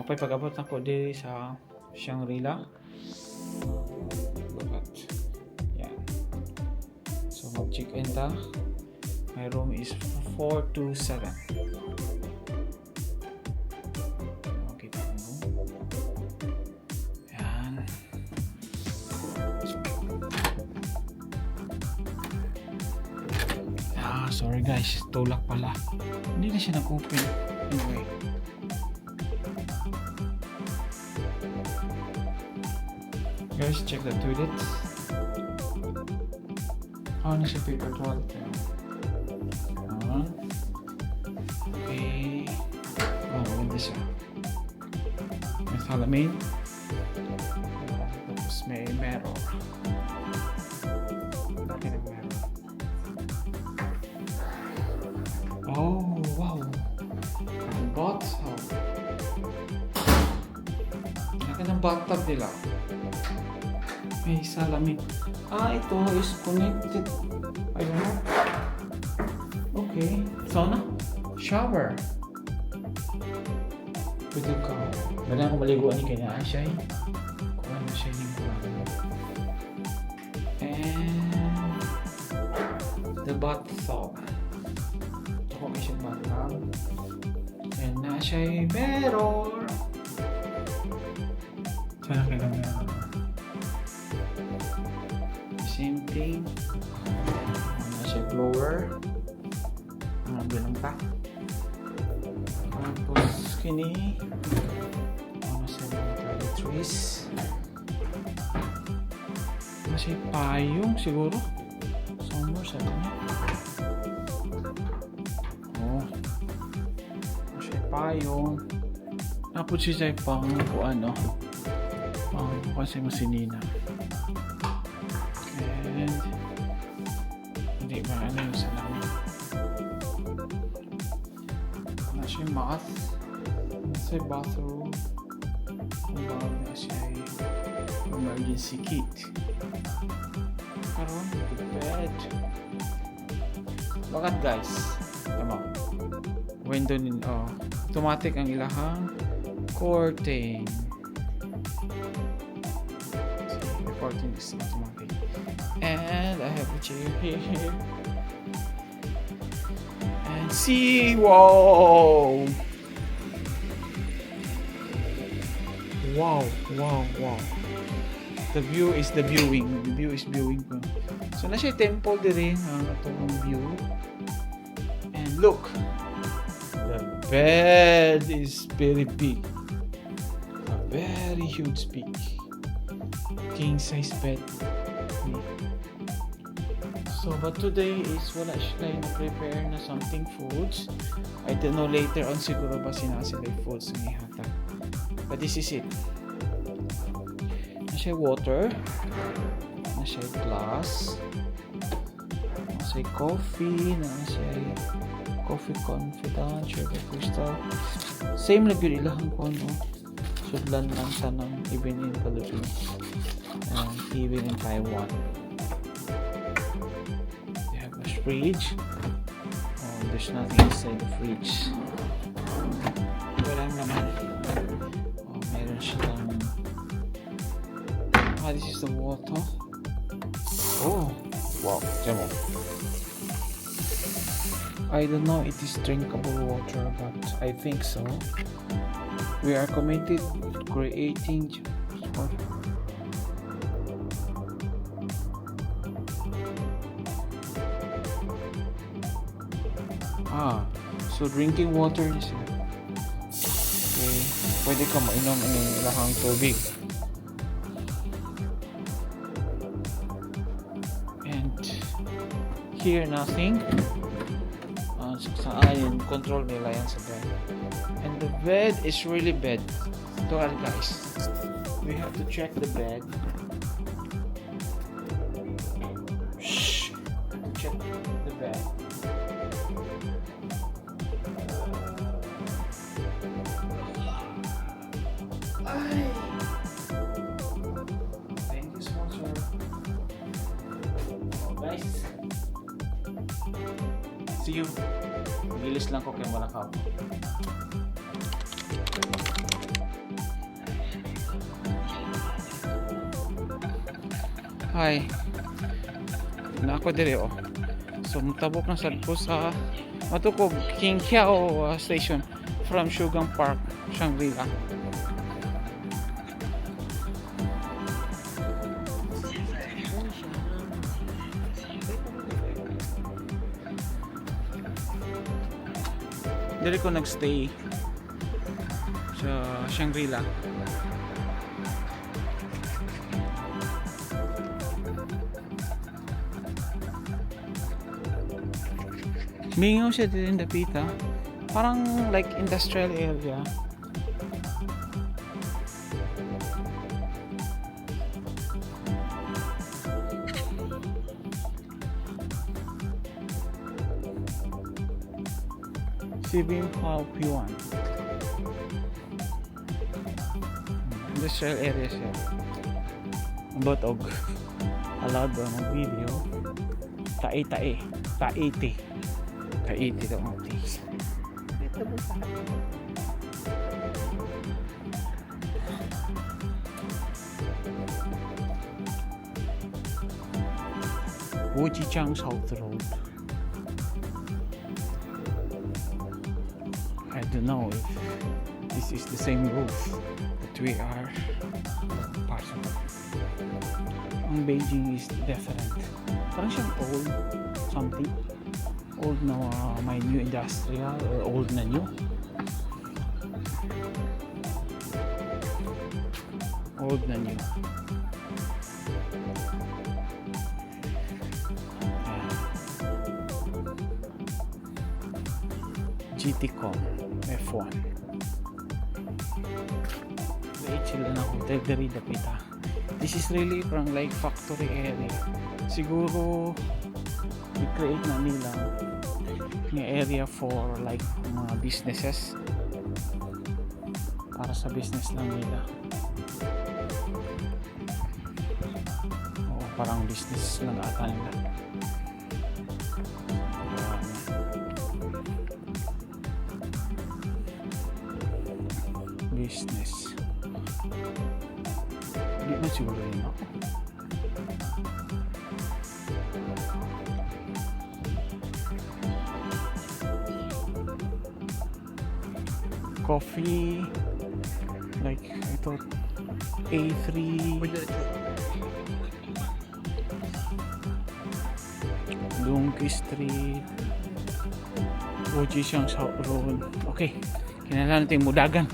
napay pag-abot ako diri sa Shangri-La. Look at. Yan. So mag-check-in ta. My room is 427. Makita mo. Yan. Sorry guys, tulak pala. Hindi na siya nag-open. Anyway. Guys, check the toilet. Na siya paper toilet. Okay. Maganda siya. May salamin. Tapos may mirror. Laki ng mirror. Oh, wow. Ang bathtub. Laki ng bathtub nila. May salamin. Ito is connected. Ayun. Okay. Sauna. Shower. Pwede ka. Bala ako maliguan ni kanya siya eh. Kung ano siya yung and the bathtub. Ito may siyang bathtub. And na siya yung mirror. Sana kailang mirror. Same thing. Na siya blower. Bilang pa. Tapos kini sa mga toiletries. Kasi payong siguro. Somewhere sa kanya. Kasi payong. Tapos siya pang ano. Pang kasi masinina. And hindi ba ano yung salamin. Siya mat sa bathroom kung bawal na siya emergency kit karon bed bagat guys tama window din automatic ang ilahang curtain the curtain is automatic and I have a chair here. See, wow, the view is the viewing ko. So na siya temple din ang atong view. And look, the bed is very big, a very huge big king size bed. So, but today is wala siya na-prepare na something foods. I don't know later on siguro ba sinasila foods ng ihatag. But this is it. Na siya water. Na siya glass. Na siya coffee. Na siya coffee confidant. Sugar crystal. Same lang yun ilahang ko no. Sudlan lang sanang even in Philippines. And even in Taiwan. Fridge. There's nothing inside the fridge. Walang naman. Meron silang this is the water. Wow. Demo. I don't know it is drinkable water, but I think so. We are committed to creating so drinking water is okay. Pwede ka mainom ng ilahang tubig. And here nothing. Yung control nila yan sa bed. And the bed is really bed. Ito guys. We have to check the bed. Shh. Check the bed. Thank you, sponsor. Guys, see you. Gilis lang ko kay wala ka. Hi. Na ako dire oh. So mutabok na sad ko sa matukog King Kiao station from Sugang Park, Shangri-La. Dire ko nagstay sa Shangri-La. Mingaw siya din dapita. Parang like industrial area. Sibing Hao P1. Industrial area siya. But og allowed ba mag video? Tae-tae. Tae-tae. Tae-tae daw ang taste. Wujichang South Road. I don't know if this is the same road that we are passing. Ang Beijing is different. Parang siyang old something. Old na may new industrial or old na new. Old na new. GTCom F1. Wait sila na hotel dari dapita. This is really from like factory area. Siguro i-create na nila ng area for like mga businesses para sa business lang nila. O parang business lang ata nila. Business. Hindi man siguro yun ako. Coffee. Like, I thought A3. Lungki Street. Wujichang South Road. Okay. Kailangan natin mudagan.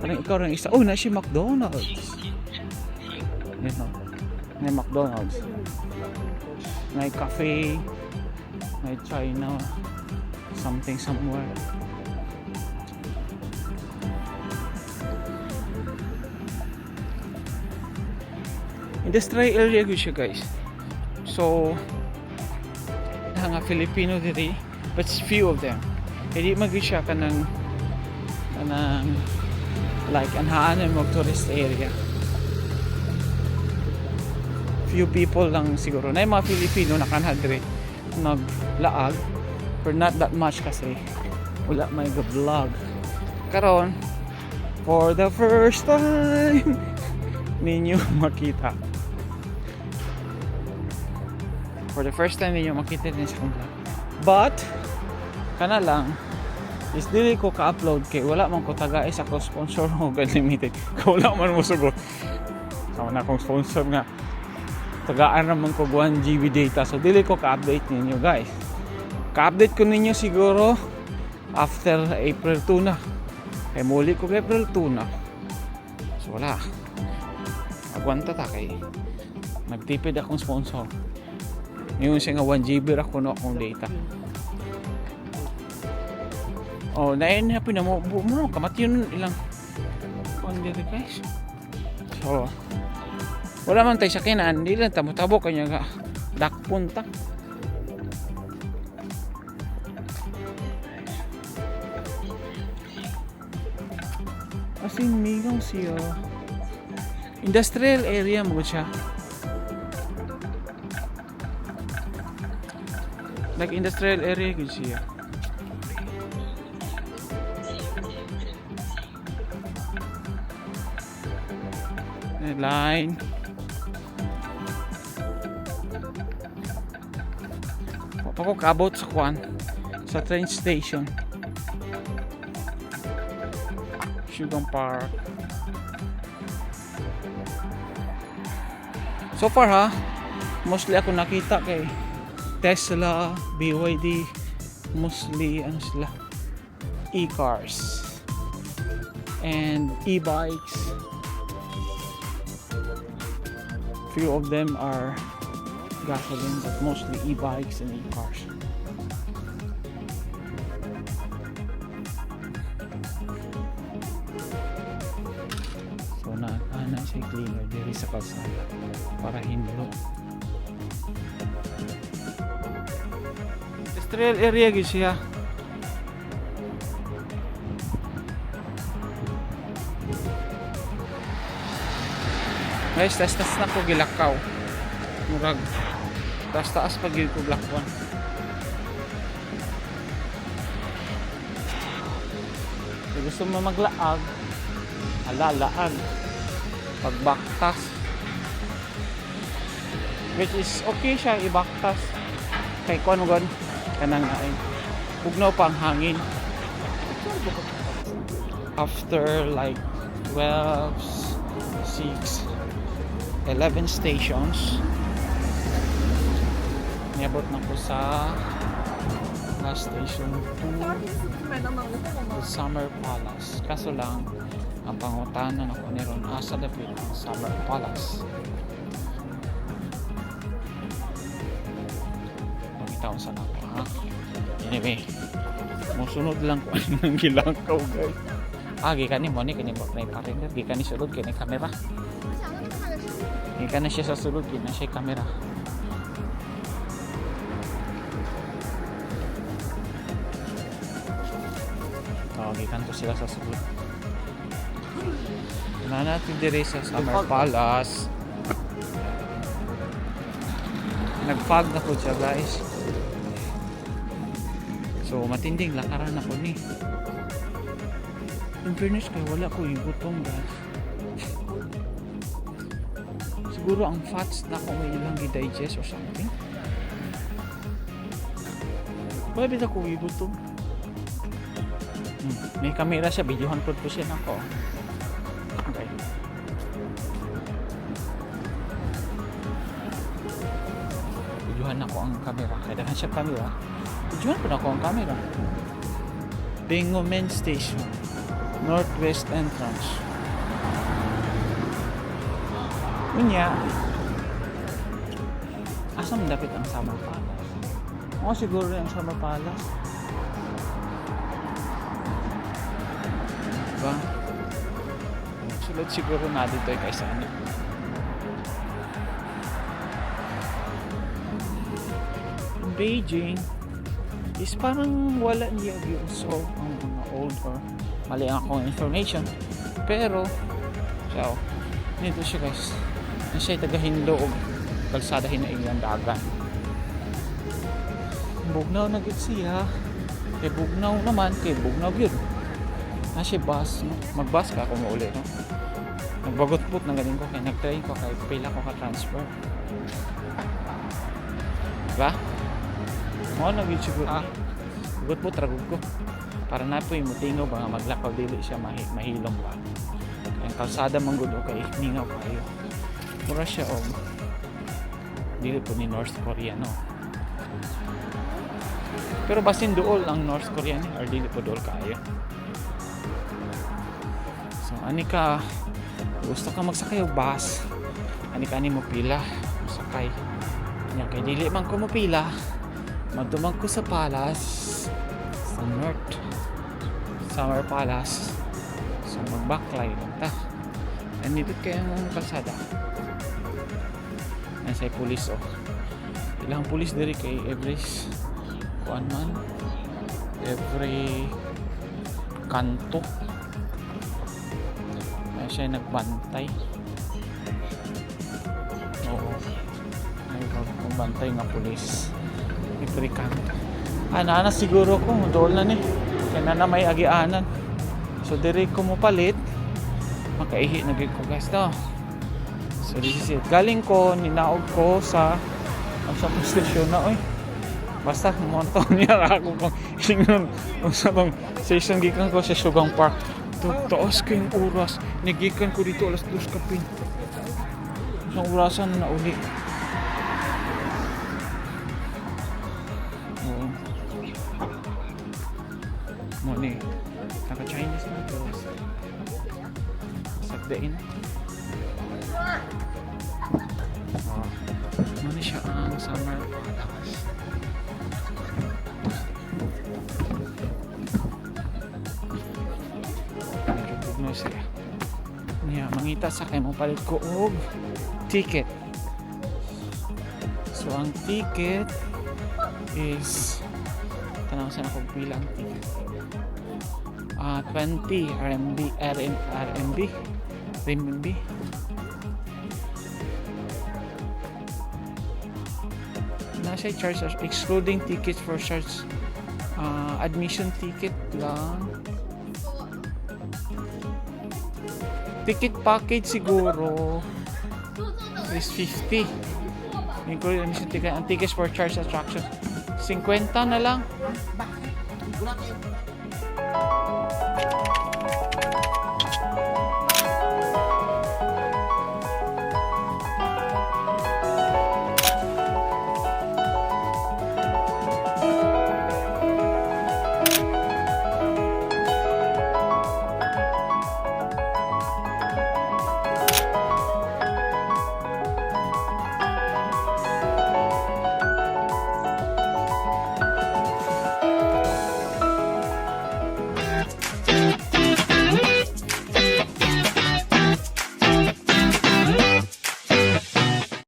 Parang ikaw rin isa. Oh, na si McDonald's. Yan o. May McDonald's. May cafe. May China. Something somewhere. Industrial area ko siya guys. So, nga Filipino diri. But few of them. Hindi mag-reach siya ka ng like anhaan mo tourist area. Few people lang siguro na yung mga Filipino na kanhadre naglaag but not that much kasi wala may vlog karon for the first time ninyo makita din sa vlog but kana lang is dili ko ka-upload kay wala man ko tagay sa ko sponsor o unlimited wala man mo sugot sama na akong sponsor nga tagaan naman ko 1 GB data so dili ko ka-update ninyo guys ka-update ko ninyo siguro after April 2 na kay muli ko April 2 na so wala agwanta ta kay nagtipid akong sponsor ngayon siya nga 1 GB ra ko no akong data. Oh, nain happy na mo kamat yun ilang on dito guys. So, wala man tayo sakinan, hindi lang tamo-tabo kanya ka dakpunta. As in, migaw siya. Industrial area mo siya. Nag-industrial area gud siya. Line. Pako kabot sa kwan sa train station. Shugong Park. So far ha, mostly ako nakita kay Tesla, BYD, mostly ano sila, e-cars and e-bikes. Few of them are gasoline, but mostly e-bikes and e-cars. So na siya cleaner diri sa kalsada para hindlo. Industrial area gid siya. Guys, tas na ko gilakaw. Murag taas pag gid ko blakwan. Kung gusto mo maglaag, alalaag pagbaktas, which is okay siya ibaktas kay kuan mo gon kanang ay bugnaw pa ang hangin after like 12, 6, 11 stations. Niabot na ko sa last station 2, the Summer Palace. Kaso lang ang pangutanan ako ni Ron asa dapit ang Summer Palace. Pagitaon sa nako ha. Anyway, musunod lang ko anong gilangkaw guys. Gikan ni mo ni kani mo na iparender, gikan ni sulod kani kamera. Gikan na siya sa sulod, gikan na siya kamera. Gikan to sila sa sulod. Na natin dire sa Summer Palace. Nag-fog na po siya guys. So matinding lakaran ako ni. In fairness kay wala ko yung gutom guys. Siguro ang fats na ko may ilang i-digest or something. Wala bita ko yung gutom. May camera siya, videohan ko po siya nako. Okay. Videohan ako ang camera. Kailangan siya camera. Videohan ko na ako ang camera. Bingo Main Station, Northwest Entrance. Unya, asam dapit ang Summer Palace? Siguro yung Summer Palace. Diba? Sulod siguro na dito ay kaysa ano. Beijing is parang wala niya views of ang mga old or mali ang akong information. Pero, so, nito siya guys. Na siya tagahinlo o kalsada hinaingang dagan. Bugnaw na gid siya. Kay bugnaw naman, kay bugnaw yun. Siya bus, no? Mag-bus ka kung mauli, no? Nagbagot-put na galing ko, kaya nag-train ko, kaya pila ko ka-transfer. Diba? Nag-git siguro, bagot-put, ragod ko. Para na po yung mutingaw ba nga maglakaw, dili siya mahilong ba. Kaya kalsada manggod o kay ningaw kayo. Mura siya o, dili po ni North Korea, no? Pero basin dool ang North Korea ni, or dili po dool kayo. So, ani ka gusto ka magsakay og bus, ani ka ni mo pila masakay nya kay dili man ko mo pila madumang ko sa Palace sa North Summer Palace. So mag-backline ta and dito kay ang kalsada nasa pulis ilang pulis diri kay every kuan man every kanto siya nagbantay. Oo. Ay, magbantay nga pulis. Libre kanto. Ana siguro ko dool na ni. Kaya na may agianan. So dire ko mo palit. Makaihi na gid ko guys no. So this is it. Galing ko ninaog ko sa station na oy. Basta monto niya ako kung ingnon sa tong station gikan ko sa Sugang Park. Taos ko yung oras. Nigikan ko dito alas 2 kapin. Isang orasan na uli. Oo. Moni. Naka-Chinese na ito. Sagdain. Moni siya ang summer. Siya. Niya, mangita sa kay mo palit ko og ticket. So ang ticket is tanaw sa akong pilang ticket. 20 RMB. Nasa charge excluding tickets for charge admission ticket lang. Ticket package siguro is 50. Including admission ticket and tickets for charge attraction. 50 na lang.